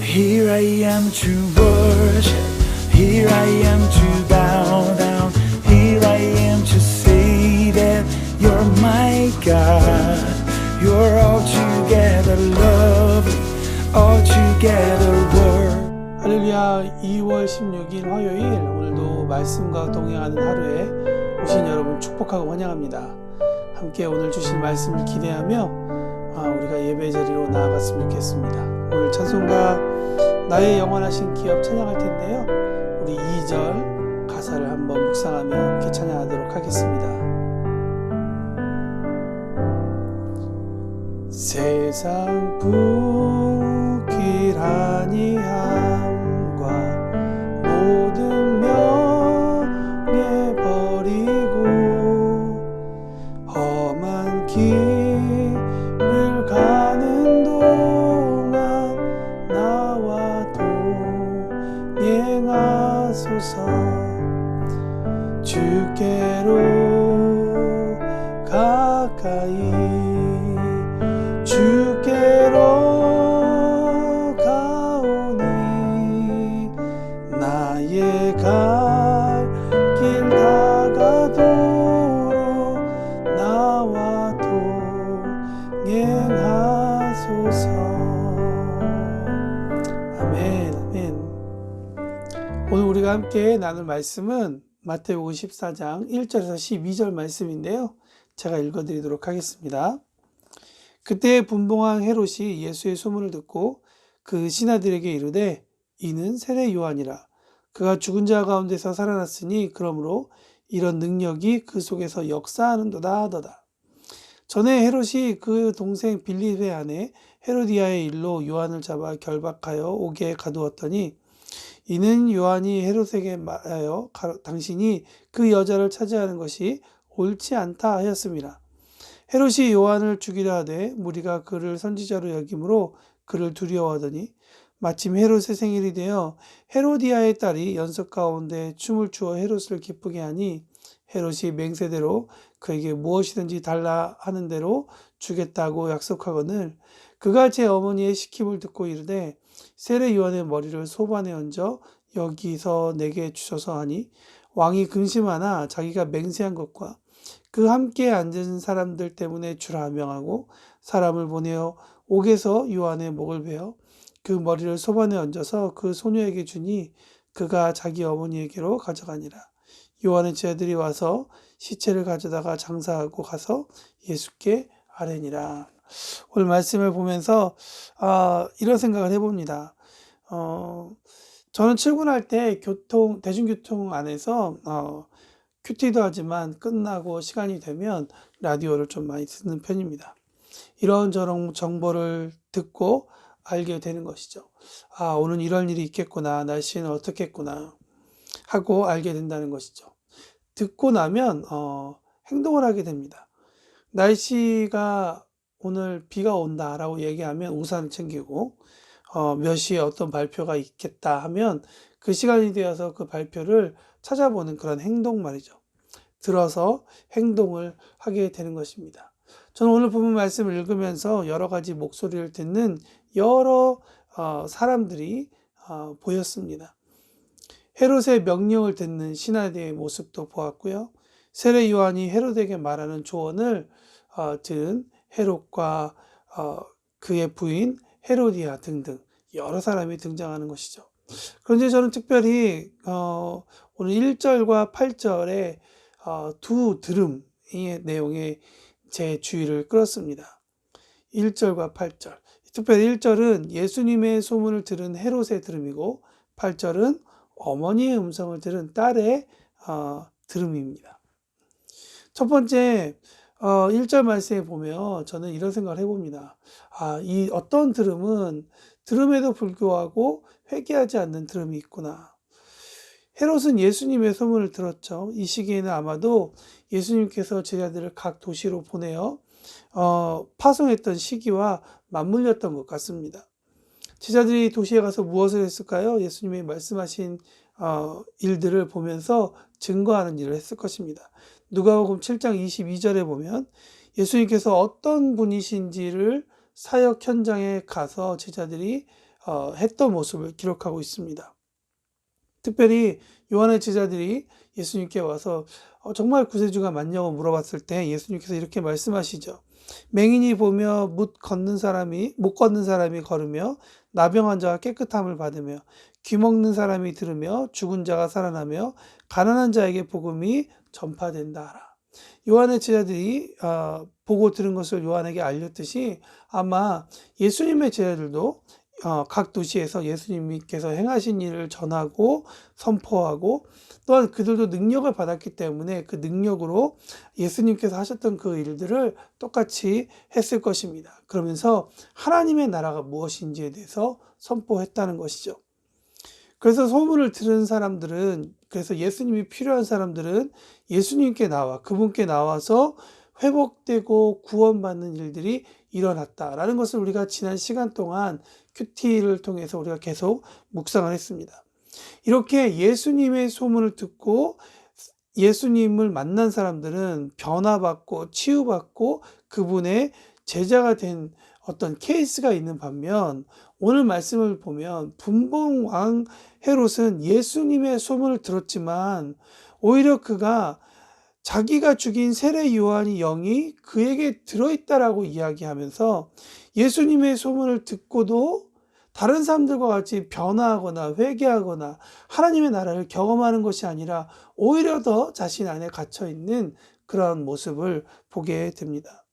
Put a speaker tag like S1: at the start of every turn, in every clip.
S1: Here I am to worship, here I am to bow down, here I am to say that you're my God. You're altogether lovely, altogether worthy.
S2: 할렐루야. 2월 16일 화요일, 오늘도 말씀과 동행하는 하루에 오신 여러분 축복하고 환영합니다. 함께 오늘 주신 말씀을 기대하며 우리가 예배 자리로 나아갔으면 좋겠습니다. 오늘 찬송가 나의 영원하신 기업 찬양할 텐데요, 우리 2절 가사를 한번 묵상하며 함께 찬양하도록 하겠습니다. 세상 불길하니 함과 모든 명예 버리고 험한 길을 가는 동안 나와 동행하소서. 주께로 가까이 주께로 가오니 나의 갈 길 다가도록 나와 동행하소서. 아멘, 아멘. 오늘 우리가 함께 나눌 말씀은 마태복음 14장 1절에서 12절 말씀인데요, 제가 읽어드리도록 하겠습니다. 그때 분봉왕 헤롯이 예수의 소문을 듣고 그 신하들에게 이르되 이는 세례 요한이라. 그가 죽은 자 가운데서 살아났으니 그러므로 이런 능력이 그 속에서 역사하는도다 하더라. 전에 헤롯이 그 동생 빌립의 아내 헤로디아의 일로 요한을 잡아 결박하여 옥에 가두었더니 이는 요한이 헤롯에게 말하여 당신이 그 여자를 차지하는 것이 옳지 않다 하였습니다. 헤롯이 요한을 죽이려 하되 무리가 그를 선지자로 여김으로 그를 두려워하더니 마침 헤롯의 생일이 되어 헤로디아의 딸이 연석 가운데 춤을 추어 헤롯을 기쁘게 하니 헤롯이 맹세대로 그에게 무엇이든지 달라 하는 대로 주겠다고 약속하거늘 그가 제 어머니의 시킴을 듣고 이르되 세례 요한의 머리를 소반에 얹어 여기서 내게 주소서 하니 왕이 근심하나 자기가 맹세한 것과 그 함께 앉은 사람들 때문에 주라 명하고 사람을 보내어 옥에서 요한의 목을 베어 그 머리를 소반에 얹어서 그 소녀에게 주니 그가 자기 어머니에게로 가져가니라. 요한의 제자들이 와서 시체를 가져다가 장사하고 가서 예수께 아뢰니라. 오늘 말씀을 보면서 이런 생각을 해봅니다. 저는 출근할 때 대중교통 안에서 큐티도 하지만 끝나고 시간이 되면 라디오를 좀 많이 듣는 편입니다. 이런저런 정보를 듣고 알게 되는 것이죠. 오늘 이런 일이 있겠구나, 날씨는 어떻겠구나 하고 알게 된다는 것이죠. 듣고 나면 행동을 하게 됩니다. 날씨가 오늘 비가 온다라고 얘기하면 우산을 챙기고 몇 시에 어떤 발표가 있겠다 하면 그 시간이 되어서 그 발표를 찾아보는 그런 행동 말이죠. 들어서 행동을 하게 되는 것입니다. 저는 오늘 본문 말씀을 읽으면서 여러 가지 목소리를 듣는 여러 사람들이 보였습니다. 헤롯의 명령을 듣는 신하들의 모습도 보았고요. 세례 요한이 헤롯에게 말하는 조언을 들은 헤롯과 그의 부인 헤로디아 등등 여러 사람이 등장하는 것이죠. 그런데 저는 특별히 오늘 1절과 8절의 두 들음의 내용에 제 주의를 끌었습니다. 1절과 8절. 특별히 1절은 예수님의 소문을 들은 헤롯의 들음이고 8절은 어머니의 음성을 들은 딸의 들음입니다. 첫 번째 1절 말씀에 보면 저는 이런 생각을 해봅니다. 이 어떤 들음은 들음에도 불구하고 회개하지 않는 들음이 있구나. 헤롯은 예수님의 소문을 들었죠. 이 시기에는 아마도 예수님께서 제자들을 각 도시로 보내어 파송했던 시기와 맞물렸던 것 같습니다. 제자들이 도시에 가서 무엇을 했을까요? 예수님이 말씀하신 일들을 보면서 증거하는 일을 했을 것입니다. 누가복음 7장 22절에 보면 예수님께서 어떤 분이신지를 사역 현장에 가서 제자들이 했던 모습을 기록하고 있습니다. 특별히 요한의 제자들이 예수님께 와서 정말 구세주가 맞냐고 물어봤을 때 예수님께서 이렇게 말씀하시죠. 맹인이 보며 못 걷는 사람이 걸으며 나병 환자가 깨끗함을 받으며 귀 먹는 사람이 들으며 죽은 자가 살아나며 가난한 자에게 복음이 전파된다 하라. 요한의 제자들이 보고 들은 것을 요한에게 알렸듯이 아마 예수님의 제자들도 각 도시에서 예수님께서 행하신 일을 전하고 선포하고 또한 그들도 능력을 받았기 때문에 그 능력으로 예수님께서 하셨던 그 일들을 똑같이 했을 것입니다. 그러면서 하나님의 나라가 무엇인지에 대해서 선포했다는 것이죠. 그래서 소문을 들은 사람들은, 그래서 예수님이 필요한 사람들은 예수님께 나와 그분께 나와서 회복되고 구원받는 일들이 일어났다라는 것을 우리가 지난 시간 동안 큐티를 통해서 우리가 계속 묵상을 했습니다. 이렇게 예수님의 소문을 듣고 예수님을 만난 사람들은 변화받고 치유받고 그분의 제자가 된 어떤 케이스가 있는 반면 오늘 말씀을 보면 분봉왕 헤롯은 예수님의 소문을 들었지만 오히려 그가 자기가 죽인 세례 요한의 영이 그에게 들어있다라고 이야기하면서 예수님의 소문을 듣고도 다른 사람들과 같이 변화하거나 회개하거나 하나님의 나라를 경험하는 것이 아니라 오히려 더 자신 안에 갇혀있는 그런 모습을 보게 됩니다.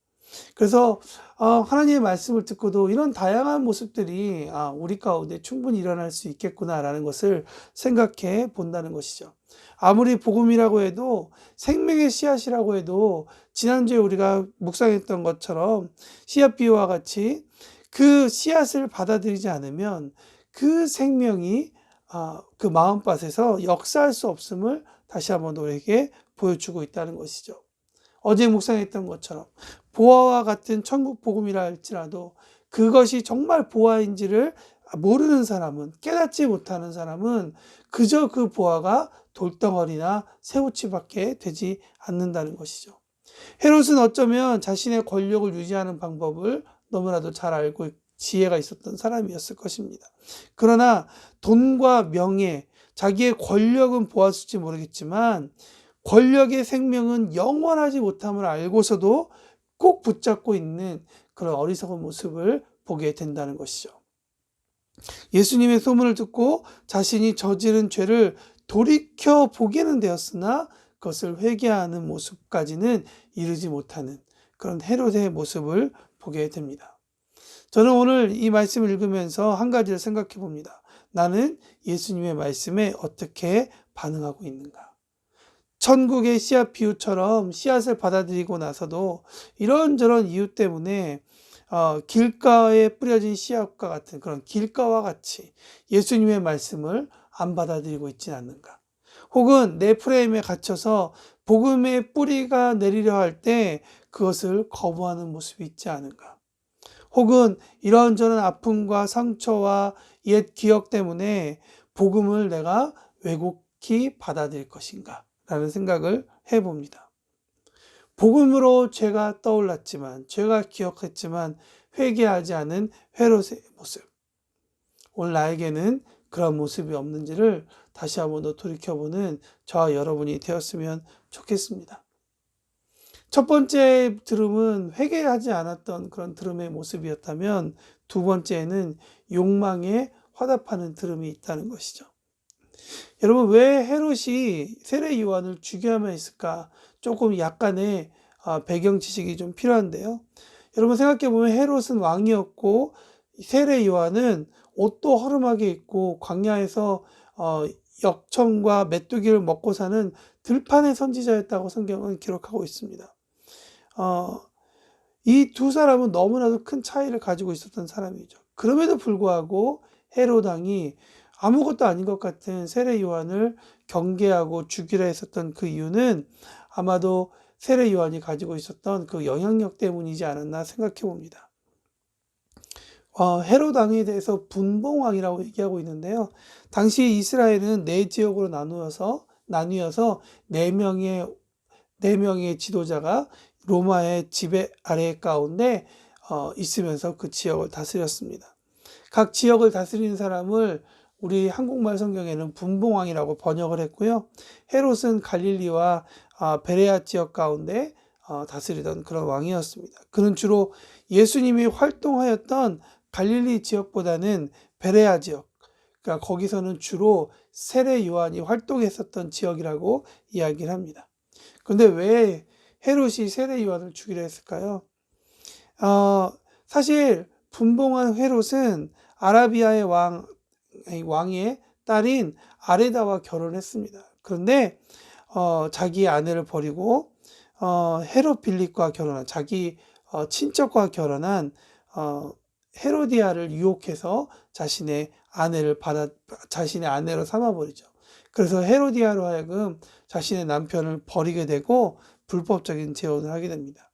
S2: 그래서 하나님의 말씀을 듣고도 이런 다양한 모습들이 우리 가운데 충분히 일어날 수 있겠구나라는 것을 생각해 본다는 것이죠. 아무리 복음이라고 해도 생명의 씨앗이라고 해도 지난주에 우리가 묵상했던 것처럼 씨앗 비유와 같이 그 씨앗을 받아들이지 않으면 그 생명이 그 마음밭에서 역사할 수 없음을 다시 한번 우리에게 보여주고 있다는 것이죠. 어제 묵상했던 것처럼 보화와 같은 천국 복음이라 할지라도 그것이 정말 보화인지를 모르는 사람은, 깨닫지 못하는 사람은 그저 그 보화가 돌덩어리나 새우치밖에 되지 않는다는 것이죠. 헤롯은 어쩌면 자신의 권력을 유지하는 방법을 너무나도 잘 알고 지혜가 있었던 사람이었을 것입니다. 그러나 돈과 명예, 자기의 권력은 보았을지 모르겠지만 권력의 생명은 영원하지 못함을 알고서도 꼭 붙잡고 있는 그런 어리석은 모습을 보게 된다는 것이죠. 예수님의 소문을 듣고 자신이 저지른 죄를 돌이켜 보게는 되었으나 그것을 회개하는 모습까지는 이르지 못하는 그런 헤롯의 모습을 보게 됩니다. 저는 오늘 이 말씀을 읽으면서 한 가지를 생각해 봅니다. 나는 예수님의 말씀에 어떻게 반응하고 있는가? 천국의 씨앗 비유처럼 씨앗을 받아들이고 나서도 이런저런 이유 때문에 길가에 뿌려진 씨앗과 같은 그런 길가와 같이 예수님의 말씀을 안 받아들이고 있지는 않는가? 혹은 내 프레임에 갇혀서 복음의 뿌리가 내리려 할 때 그것을 거부하는 모습이 있지 않은가? 혹은 이런저런 아픔과 상처와 옛 기억 때문에 복음을 내가 왜곡히 받아들일 것인가? 라는 생각을 해봅니다. 복음으로 죄가 떠올랐지만, 죄가 기억했지만 회개하지 않은 헤롯의 모습. 오늘 나에게는 그런 모습이 없는지를 다시 한번 더 돌이켜보는 저와 여러분이 되었으면 좋겠습니다. 첫 번째 들음은 회개하지 않았던 그런 들음의 모습이었다면 두 번째는 욕망에 화답하는 들음이 있다는 것이죠. 여러분, 왜 헤롯이 세례 요한을 죽여야만 했을까? 조금 약간의 배경 지식이 좀 필요한데요. 여러분 생각해 보면 헤롯은 왕이었고 세례 요한은 옷도 허름하게 입고 광야에서 역청과 메뚜기를 먹고 사는 들판의 선지자였다고 성경은 기록하고 있습니다. 이 두 사람은 너무나도 큰 차이를 가지고 있었던 사람이죠. 그럼에도 불구하고 헤롯 왕이 아무것도 아닌 것 같은 세례 요한을 경계하고 죽이려 했었던 그 이유는 아마도 세례 요한이 가지고 있었던 그 영향력 때문이지 않았나 생각해 봅니다. 헤롯 왕에 대해서 분봉왕이라고 얘기하고 있는데요. 당시 이스라엘은 네 지역으로 나뉘어서 네 명의 지도자가 로마의 지배 아래 가운데 있으면서 그 지역을 다스렸습니다. 각 지역을 다스리는 사람을 우리 한국말 성경에는 분봉왕이라고 번역을 했고요. 헤롯은 갈릴리와 베레아 지역 가운데 다스리던 그런 왕이었습니다. 그는 주로 예수님이 활동하였던 갈릴리 지역보다는 베레아 지역, 그러니까 거기서는 주로 세례 요한이 활동했었던 지역이라고 이야기를 합니다. 그런데 왜 헤롯이 세례 요한을 죽이려 했을까요? 사실 분봉한 헤롯은 아라비아의 왕의 딸인 아레다와 결혼했습니다. 그런데 자기 아내를 버리고 헤롯 빌립과 결혼한 자기 친척과 결혼한 헤로디아를 유혹해서 자신의 아내로 삼아버리죠. 그래서 헤로디아로 하여금 자신의 남편을 버리게 되고 불법적인 재혼을 하게 됩니다.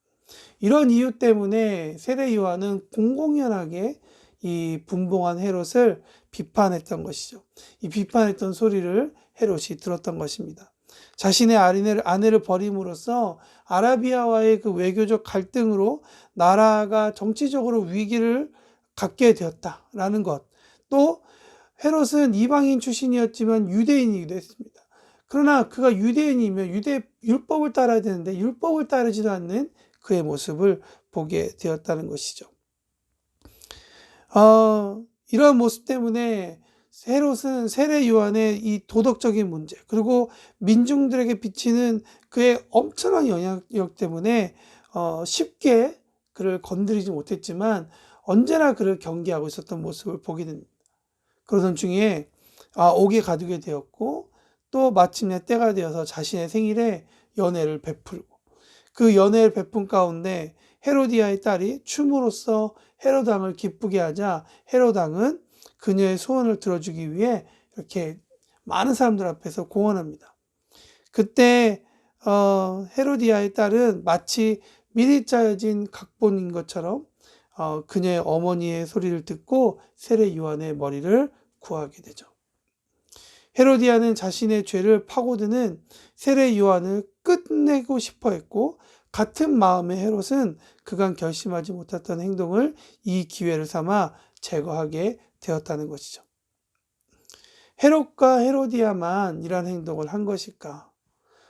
S2: 이런 이유 때문에 세례 요한은 공공연하게 이 분봉한 헤롯을 비판했던 것이죠. 이 비판했던 소리를 헤롯이 들었던 것입니다. 자신의 아내를 버림으로써 아라비아와의 그 외교적 갈등으로 나라가 정치적으로 위기를 갖게 되었다라는 것. 또 헤롯은 이방인 출신이었지만 유대인이기도 했습니다. 그러나 그가 유대인이면 율법을 따라야 되는데 율법을 따르지도 않는 그의 모습을 보게 되었다는 것이죠. 이러한 모습 때문에 헤롯은 세례 요한의 이 도덕적인 문제, 그리고 민중들에게 비치는 그의 엄청난 영향력 때문에 쉽게 그를 건드리지 못했지만 언제나 그를 경계하고 있었던 모습을 보게 됩니다. 그러던 중에 옥에 가두게 되었고, 또 마침내 때가 되어서 자신의 생일에 연회를 베풀고, 그 연회를 베푼 가운데 헤로디아의 딸이 춤으로써 헤롯 왕을 기쁘게 하자 헤롯 왕은 그녀의 소원을 들어주기 위해 이렇게 많은 사람들 앞에서 공언합니다. 그때 헤로디아의 딸은 마치 미리 짜여진 각본인 것처럼 그녀의 어머니의 소리를 듣고 세례 요한의 머리를 구하게 되죠. 헤로디아는 자신의 죄를 파고드는 세례 요한을 끝내고 싶어 했고, 같은 마음의 헤롯은 그간 결심하지 못했던 행동을 이 기회를 삼아 제거하게 되었다는 것이죠. 헤롯과 헤로디아만 이런 행동을 한 것일까?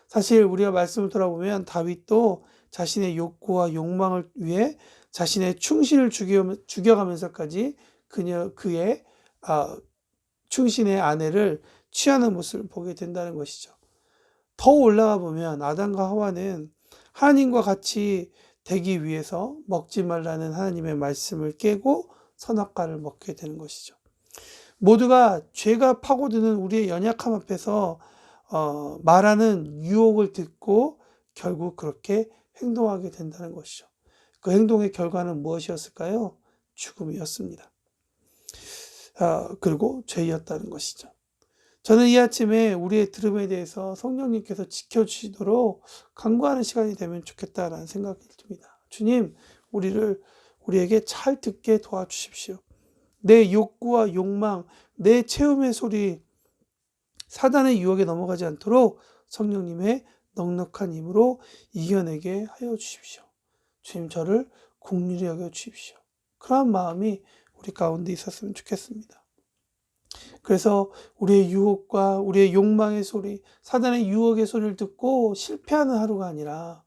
S2: 사실 우리가 말씀을 돌아보면 다윗도 자신의 욕구와 욕망을 위해 자신의 충신을 죽여가면서까지 그의 충신의 아내를 취하는 모습을 보게 된다는 것이죠. 더 올라가 보면 아담과 하와는 하나님과 같이 되기 위해서 먹지 말라는 하나님의 말씀을 깨고 선악과를 먹게 되는 것이죠. 모두가 죄가 파고드는 우리의 연약함 앞에서 말하는 유혹을 듣고 결국 그렇게 행동하게 된다는 것이죠. 그 행동의 결과는 무엇이었을까요? 죽음이었습니다. 그리고 죄였다는 것이죠. 저는 이 아침에 우리의 들음에 대해서 성령님께서 지켜주시도록 간구하는 시간이 되면 좋겠다라는 생각이 듭니다. 주님, 우리에게 잘 듣게 도와주십시오. 내 욕구와 욕망, 내 체험의 소리, 사단의 유혹에 넘어가지 않도록 성령님의 넉넉한 힘으로 이겨내게 하여 주십시오. 주님, 저를 긍휼히 여겨 주십시오. 그러한 마음이 우리 가운데 있었으면 좋겠습니다. 그래서 우리의 유혹과 우리의 욕망의 소리, 사단의 유혹의 소리를 듣고 실패하는 하루가 아니라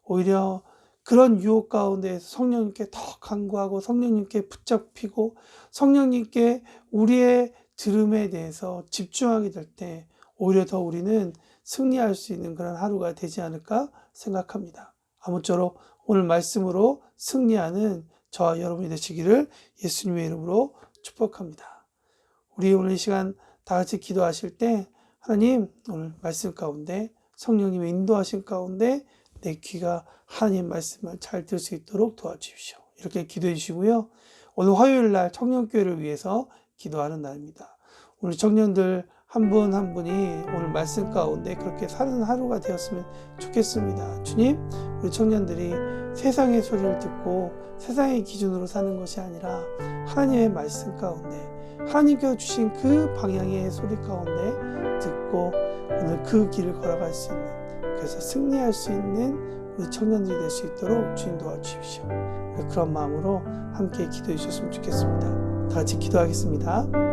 S2: 오히려 그런 유혹 가운데에서 성령님께 더 간구하고 성령님께 붙잡히고 성령님께 우리의 들음에 대해서 집중하게 될 때 오히려 더 우리는 승리할 수 있는 그런 하루가 되지 않을까 생각합니다. 아무쪼록 오늘 말씀으로 승리하는 저와 여러분이 되시기를 예수님의 이름으로 축복합니다. 우리 오늘 이 시간 다 같이 기도하실 때 하나님, 오늘 말씀 가운데 성령님의 인도하심 가운데 내 귀가 하나님 말씀을 잘 들을 수 있도록 도와주십시오. 이렇게 기도해 주시고요. 오늘 화요일 날 청년교회를 위해서 기도하는 날입니다. 오늘 청년들 한 분 한 분이 오늘 말씀 가운데 그렇게 사는 하루가 되었으면 좋겠습니다. 주님, 우리 청년들이 세상의 소리를 듣고 세상의 기준으로 사는 것이 아니라 하나님의 말씀 가운데 하나님께서 주신 그 방향의 소리 가운데 듣고 오늘 그 길을 걸어갈 수 있는, 그래서 승리할 수 있는 우리 청년들이 될 수 있도록 주님 도와주십시오. 그런 마음으로 함께 기도해 주셨으면 좋겠습니다. 다 같이 기도하겠습니다.